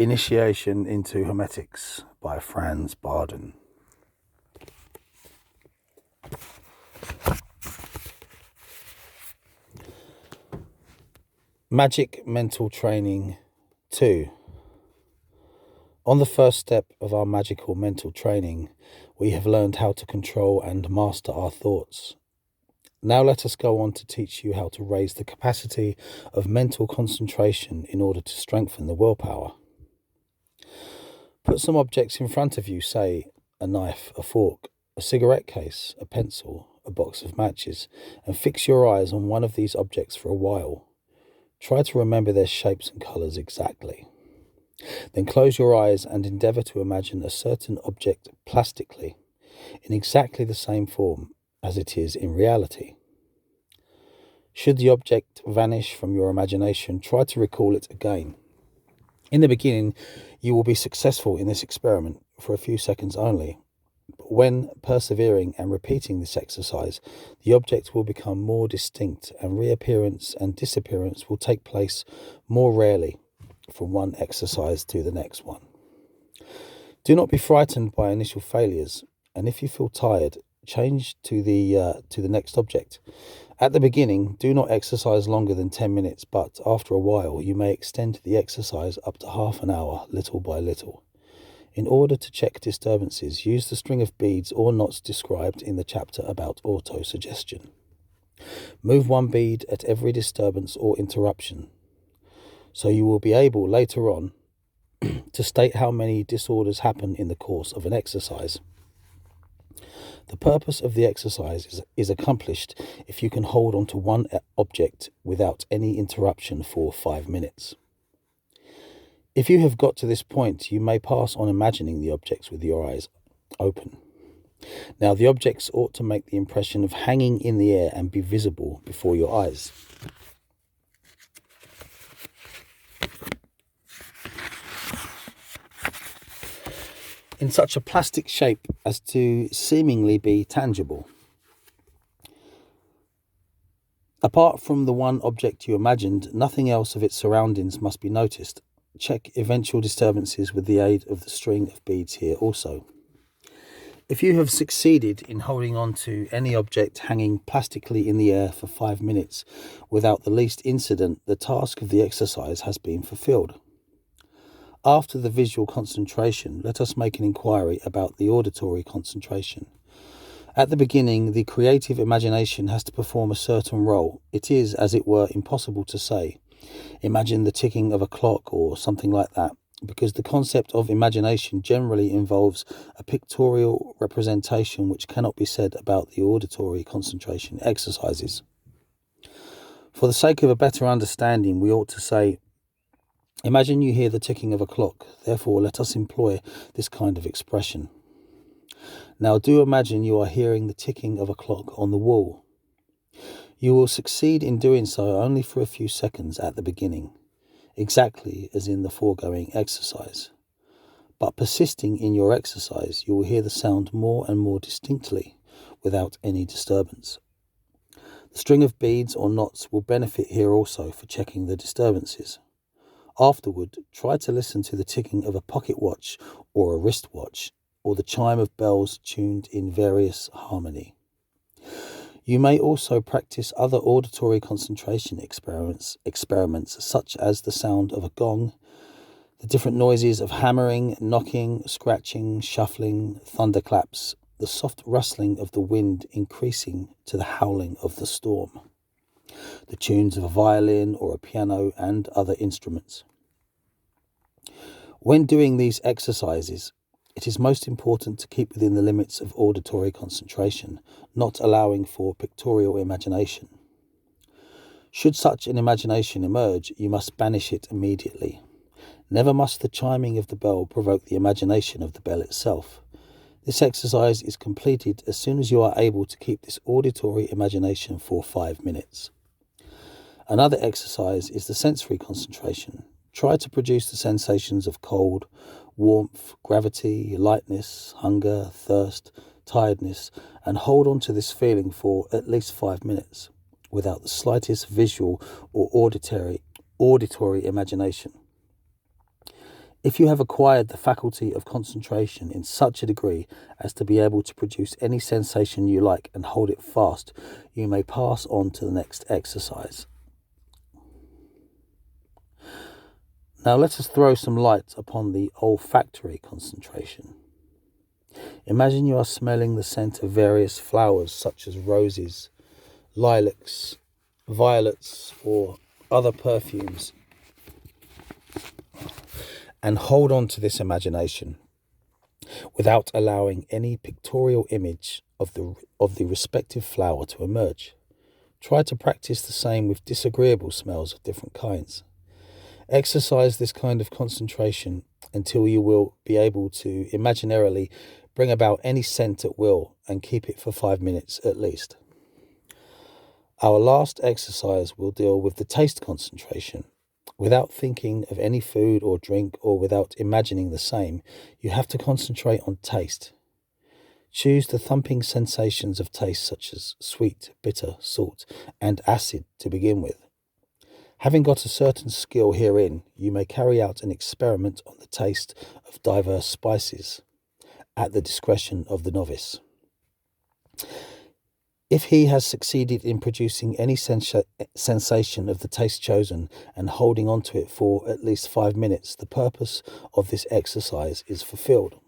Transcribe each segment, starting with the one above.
Initiation into Hermetics by Franz Barden. Magic Mental Training 2. On the first step of our magical mental training, we have learned how to control and master our thoughts. Now let us go on to teach you how to raise the capacity of mental concentration in order to strengthen the willpower. Put some objects in front of you, say a knife, a fork, a cigarette case, a pencil, a box of matches, and fix your eyes on one of these objects for a while. Try to remember their shapes and colours exactly. Then close your eyes and endeavour to imagine a certain object plastically, in exactly the same form as it is in reality. Should the object vanish from your imagination, try to recall it again. In the beginning, you will be successful in this experiment for a few seconds only. But when persevering and repeating this exercise, the object will become more distinct and reappearance and disappearance will take place more rarely from one exercise to the next one. Do not be frightened by initial failures, and if you feel tired, change to the next object. At the beginning, do not exercise longer than 10 minutes, but after a while, you may extend the exercise up to half an hour, little by little. In order to check disturbances, use the string of beads or knots described in the chapter about auto-suggestion. Move one bead at every disturbance or interruption, so you will be able later on to state how many disorders happen in the course of an exercise. The purpose of the exercise is accomplished if you can hold on to one object without any interruption for 5 minutes. If you have got to this point, you may pass on imagining the objects with your eyes open. Now, the objects ought to make the impression of hanging in the air and be visible before your eyes. In such a plastic shape as to seemingly be tangible. Apart from the one object you imagined, nothing else of its surroundings must be noticed. Check eventual disturbances with the aid of the string of beads here also. If you have succeeded in holding on to any object hanging plastically in the air for 5 minutes without the least incident, the task of the exercise has been fulfilled. After the visual concentration, let us make an inquiry about the auditory concentration. At the beginning, the creative imagination has to perform a certain role. It is, as it were, impossible to say. Imagine the ticking of a clock or something like that, because the concept of imagination generally involves a pictorial representation which cannot be said about the auditory concentration exercises. For the sake of a better understanding, we ought to say, imagine you hear the ticking of a clock, therefore let us employ this kind of expression. Now do imagine you are hearing the ticking of a clock on the wall. You will succeed in doing so only for a few seconds at the beginning, exactly as in the foregoing exercise. But persisting in your exercise, you will hear the sound more and more distinctly without any disturbance. The string of beads or knots will benefit here also for checking the disturbances. Afterward, try to listen to the ticking of a pocket watch or a wristwatch, or the chime of bells tuned in various harmony. You may also practice other auditory concentration experiments such as the sound of a gong, the different noises of hammering, knocking, scratching, shuffling, thunderclaps, the soft rustling of the wind increasing to the howling of the storm, the tunes of a violin or a piano and other instruments. When doing these exercises, it is most important to keep within the limits of auditory concentration, not allowing for pictorial imagination. Should such an imagination emerge, you must banish it immediately. Never must the chiming of the bell provoke the imagination of the bell itself. This exercise is completed as soon as you are able to keep this auditory imagination for 5 minutes. Another exercise is the sensory concentration. Try to produce the sensations of cold, warmth, gravity, lightness, hunger, thirst, tiredness, and hold on to this feeling for at least 5 minutes without the slightest visual or auditory imagination. If you have acquired the faculty of concentration in such a degree as to be able to produce any sensation you like and hold it fast, you may pass on to the next exercise. Now let us throw some light upon the olfactory concentration. Imagine you are smelling the scent of various flowers such as roses, lilacs, violets, or other perfumes, and hold on to this imagination without allowing any pictorial image of the respective flower to emerge. Try to practice the same with disagreeable smells of different kinds. Exercise this kind of concentration until you will be able to imaginarily bring about any scent at will and keep it for 5 minutes at least. Our last exercise will deal with the taste concentration. Without thinking of any food or drink or without imagining the same, you have to concentrate on taste. Choose the thumping sensations of taste such as sweet, bitter, salt, and acid to begin with. Having got a certain skill herein, you may carry out an experiment on the taste of diverse spices at the discretion of the novice. If he has succeeded in producing any sensation of the taste chosen and holding on to it for at least 5 minutes, the purpose of this exercise is fulfilled.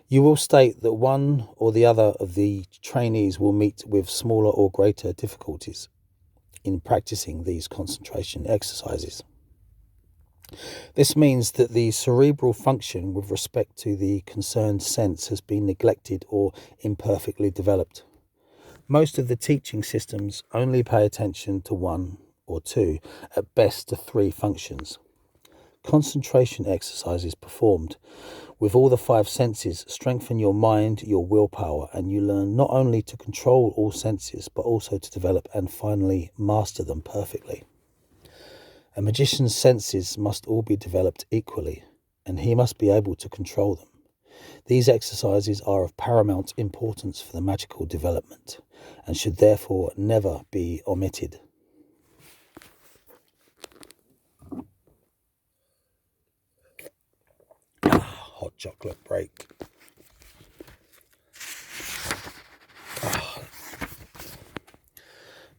You will state that one or the other of the trainees will meet with smaller or greater difficulties in practicing these concentration exercises. This means that the cerebral function with respect to the concerned sense has been neglected or imperfectly developed. Most of the teaching systems only pay attention to 1 or 2, at best to 3 functions. Concentration exercises performed with all the 5 senses strengthen your mind, your willpower, and you learn not only to control all senses, but also to develop and finally master them perfectly. A magician's senses must all be developed equally, and he must be able to control them. These exercises are of paramount importance for the magical development, and should therefore never be omitted. Hot chocolate break.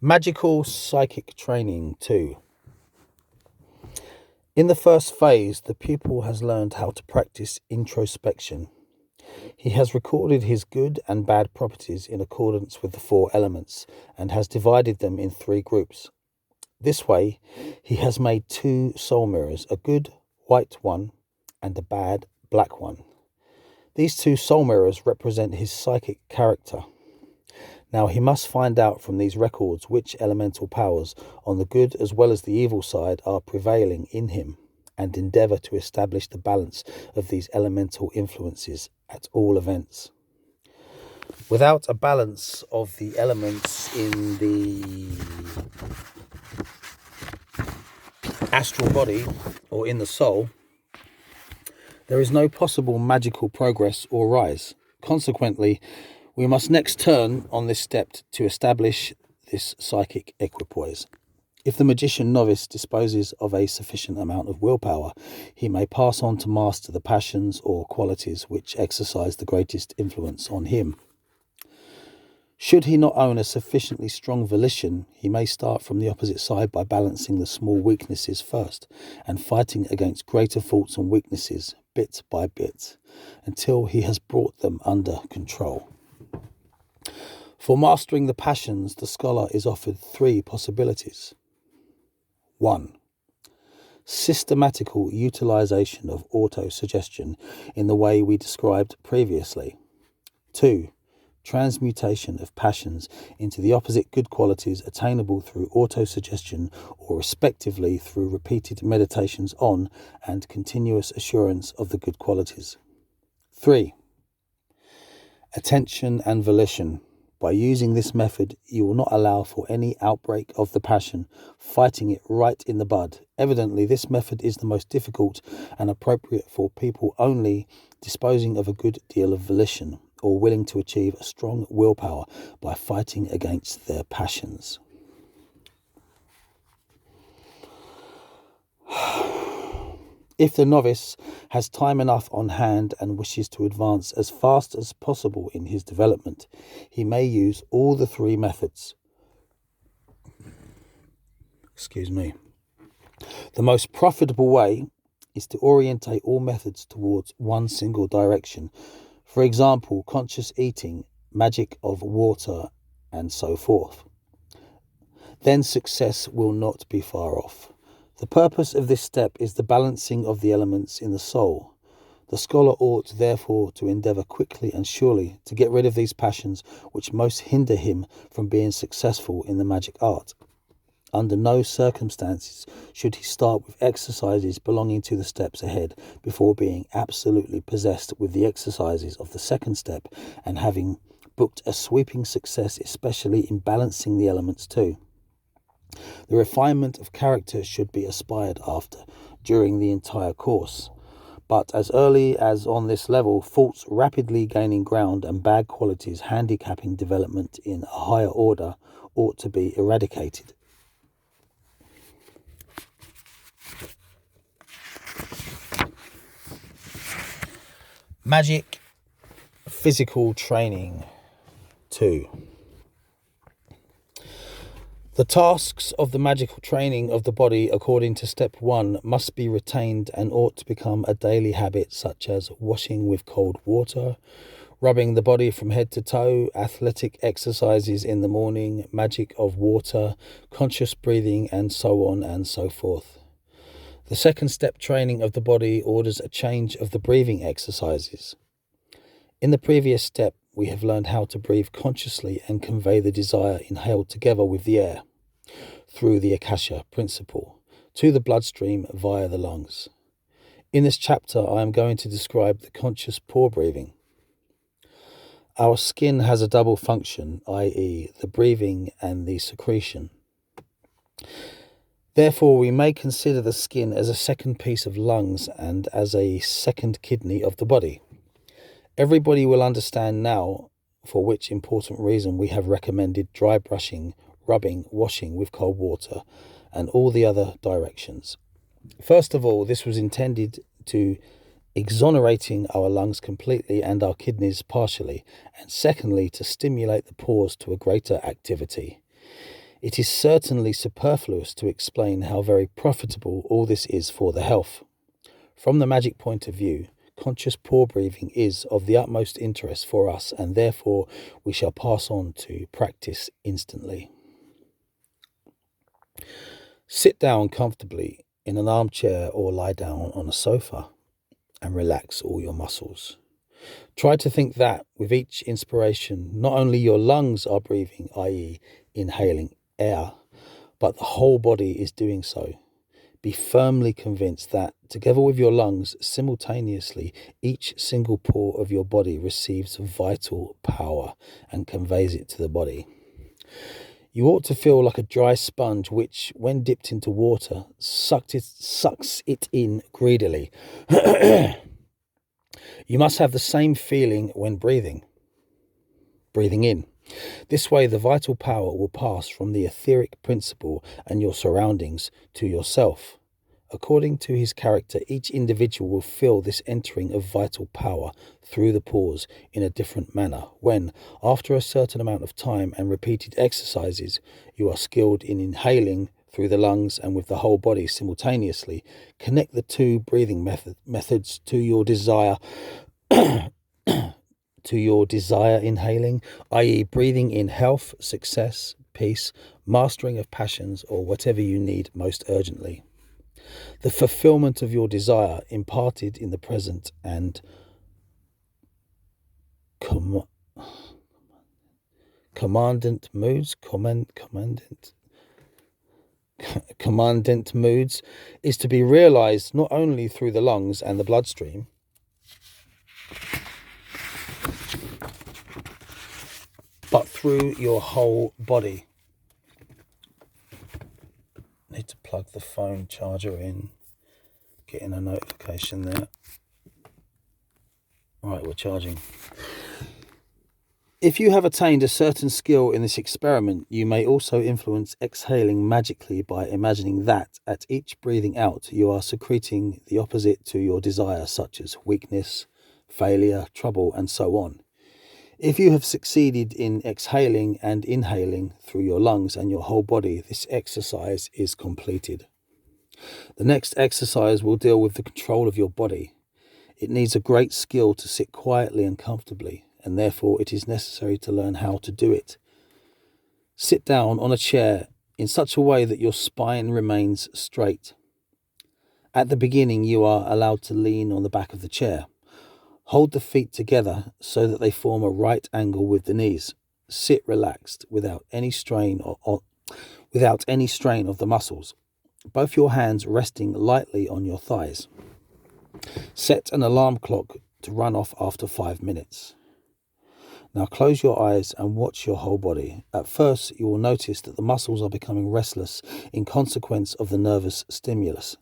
Magical psychic training 2. In the first phase, the pupil has learned how to practice introspection. He has recorded his good and bad properties in accordance with the 4 elements and has divided them in 3 groups. This way, he has made 2 soul mirrors, a good white one and a bad black one. These 2 soul mirrors represent his psychic character. Now he must find out from these records which elemental powers on the good as well as the evil side are prevailing in him, and endeavour to establish the balance of these elemental influences at all events. Without a balance of the elements in the astral body or in the soul, there is no possible magical progress or rise. Consequently, we must next turn on this step to establish this psychic equipoise. If the magician novice disposes of a sufficient amount of willpower, he may pass on to master the passions or qualities which exercise the greatest influence on him. Should he not own a sufficiently strong volition, he may start from the opposite side by balancing the small weaknesses first and fighting against greater faults and weaknesses bit by bit until he has brought them under control. For mastering the passions, the scholar is offered 3 possibilities. 1. Systematical utilization of auto-suggestion in the way we described previously. 2. Transmutation of passions into the opposite good qualities attainable through auto-suggestion or respectively through repeated meditations on and continuous assurance of the good qualities. 3. Attention and volition. By using this method, you will not allow for any outbreak of the passion, fighting it right in the bud. Evidently, this method is the most difficult and appropriate for people only disposing of a good deal of volition or willing to achieve a strong willpower by fighting against their passions. If the novice has time enough on hand and wishes to advance as fast as possible in his development, he may use all the three methods. The most profitable way is to orientate all methods towards one single direction. For example, conscious eating, magic of water, and so forth. Then success will not be far off. The purpose of this step is the balancing of the elements in the soul. The scholar ought therefore to endeavour quickly and surely to get rid of these passions which most hinder him from being successful in the magic art. Under no circumstances should he start with exercises belonging to the steps ahead before being absolutely possessed with the exercises of the second step and having booked a sweeping success, especially in balancing the elements too. The refinement of character should be aspired after during the entire course, but as early as on this level, faults rapidly gaining ground and bad qualities handicapping development in a higher order ought to be eradicated. Magic physical training 2. The tasks of the magical training of the body according to step 1 must be retained and ought to become a daily habit, such as washing with cold water, rubbing the body from head to toe, athletic exercises in the morning, magic of water, conscious breathing, and so on and so forth. The second step training of the body orders a change of the breathing exercises. In the previous step, we have learned how to breathe consciously and convey the desire inhaled together with the air through the Akasha principle to the bloodstream via the lungs. In this chapter, I am going to describe the conscious pore breathing. Our skin has a double function, i.e. the breathing and the secretion. Therefore, we may consider the skin as a second piece of lungs and as a second kidney of the body. Everybody will understand now for which important reason we have recommended dry brushing, rubbing, washing with cold water, and all the other directions. First of all, this was intended to exonerating our lungs completely and our kidneys partially, and secondly, to stimulate the pores to a greater activity. It is certainly superfluous to explain how very profitable all this is for the health. From the magic point of view, conscious pore breathing is of the utmost interest for us, and therefore we shall pass on to practice instantly. Sit down comfortably in an armchair or lie down on a sofa and relax all your muscles. Try to think that with each inspiration, not only your lungs are breathing, i.e. inhaling air, but the whole body is doing so. Be firmly convinced that, together with your lungs, simultaneously, each single pore of your body receives vital power and conveys it to the body. You ought to feel like a dry sponge which, when dipped into water, sucks it in greedily. You must have the same feeling when breathing in. This way, the vital power will pass from the etheric principle and your surroundings to yourself. According to his character, each individual will feel this entering of vital power through the pores in a different manner when, after a certain amount of time and repeated exercises, you are skilled in inhaling through the lungs and with the whole body simultaneously. Connect the two breathing methods to your desire inhaling, i.e. breathing in health, success, peace, mastering of passions, or whatever you need most urgently. The fulfillment of your desire imparted in the present and commandant moods is to be realized not only through the lungs and the bloodstream, but through your whole body. Need to plug the phone charger in. Getting a notification there. Right, we're charging. If you have attained a certain skill in this experiment, you may also influence exhaling magically by imagining that at each breathing out you are secreting the opposite to your desire, such as weakness, failure, trouble, and so on. If you have succeeded in exhaling and inhaling through your lungs and your whole body, this exercise is completed. The next exercise will deal with the control of your body. It needs a great skill to sit quietly and comfortably, and therefore it is necessary to learn how to do it. Sit down on a chair in such a way that your spine remains straight. At the beginning, you are allowed to lean on the back of the chair. Hold the feet together so that they form a right angle with the knees. Sit relaxed without any strain of the muscles. Both your hands resting lightly on your thighs. Set an alarm clock to run off after 5 minutes. Now close your eyes and watch your whole body. At first, you will notice that the muscles are becoming restless in consequence of the nervous stimulus.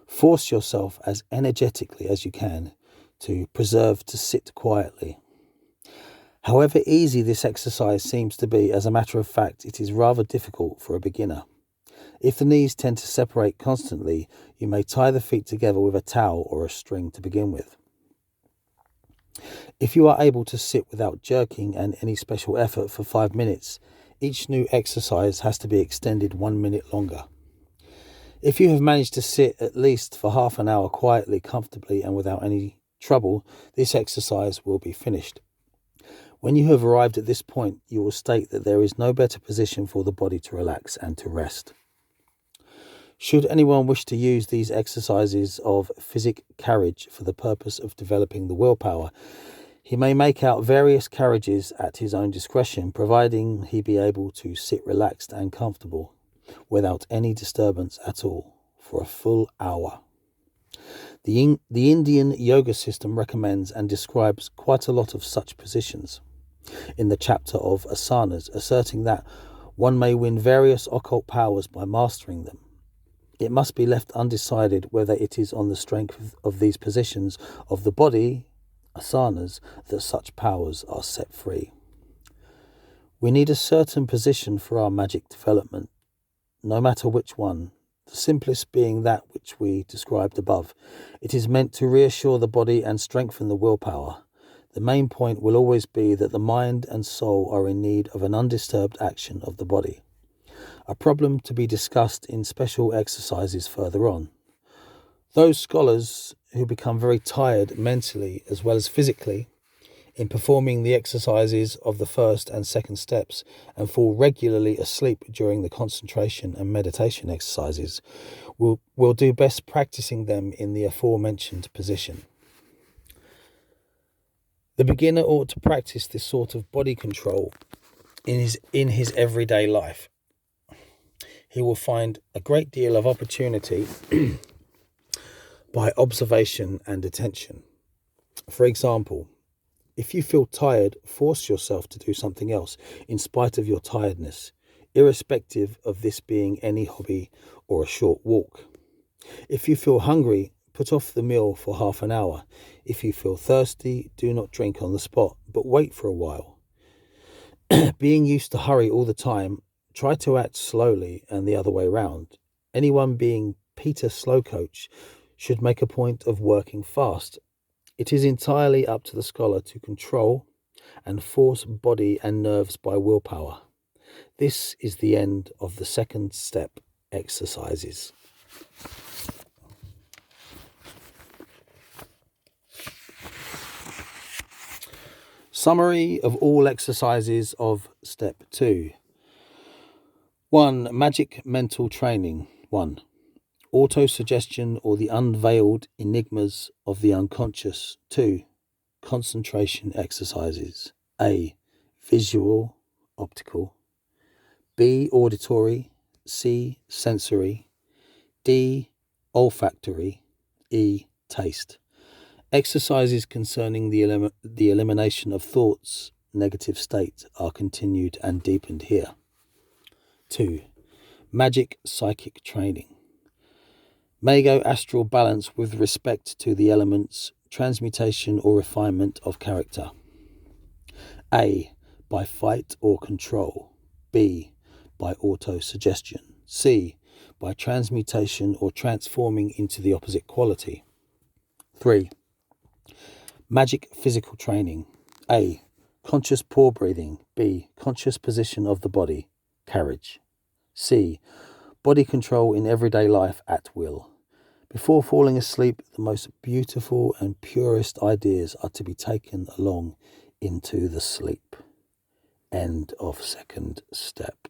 Force yourself as energetically as you can to preserve to sit quietly. However easy this exercise seems to be, as a matter of fact, it is rather difficult for a beginner. If the knees tend to separate constantly, you may tie the feet together with a towel or a string to begin with. If you are able to sit without jerking and any special effort for 5 minutes, each new exercise has to be extended 1 minute longer. If you have managed to sit at least for half an hour quietly, comfortably, and without any trouble, this exercise will be finished. When you have arrived at this point, you will state that there is no better position for the body to relax and to rest. Should anyone wish to use these exercises of physic carriage for the purpose of developing the willpower, he may make out various carriages at his own discretion, providing he be able to sit relaxed and comfortable, without any disturbance at all, for a full hour. The Indian yoga system recommends and describes quite a lot of such positions in the chapter of asanas, asserting that one may win various occult powers by mastering them. It must be left undecided whether it is on the strength of these positions of the body, asanas, that such powers are set free. We need a certain position for our magic development, no matter which one, the simplest being that which we described above. It is meant to reassure the body and strengthen the willpower. The main point will always be that the mind and soul are in need of an undisturbed action of the body, a problem to be discussed in special exercises further on. Those scholars who become very tired mentally as well as physically in performing the exercises of the first and second steps and fall regularly asleep during the concentration and meditation exercises will do best practicing them in the aforementioned position. The beginner ought to practice this sort of body control in his everyday life. He will find a great deal of opportunity by observation and attention. For example, if you feel tired, force yourself to do something else in spite of your tiredness, irrespective of this being any hobby or a short walk. If you feel hungry, put off the meal for half an hour. If you feel thirsty, do not drink on the spot, but wait for a while. Being used to hurry all the time, try to act slowly and the other way round. Anyone being Peter Slowcoach should make a point of working fast. It is entirely up to the scholar to control and force body and nerves by willpower. This is the end of the second step exercises. Summary of all exercises of step 2. 1. Magic mental training. 1. Autosuggestion or the unveiled enigmas of the unconscious. 2. Concentration exercises. A. Visual, optical. B. Auditory. C. Sensory. D. Olfactory. E. Taste. Exercises concerning the elimination of thoughts, negative state, are continued and deepened here. 2. Magic psychic training. Mago astral balance with respect to the elements, transmutation or refinement of character. A, by fight or control. B, by auto-suggestion. C, by transmutation or transforming into the opposite quality. 3. Magic physical training. A, conscious pore breathing. B, conscious position of the body, carriage. C, body control in everyday life at will. Before falling asleep, the most beautiful and purest ideas are to be taken along into the sleep. End of second step.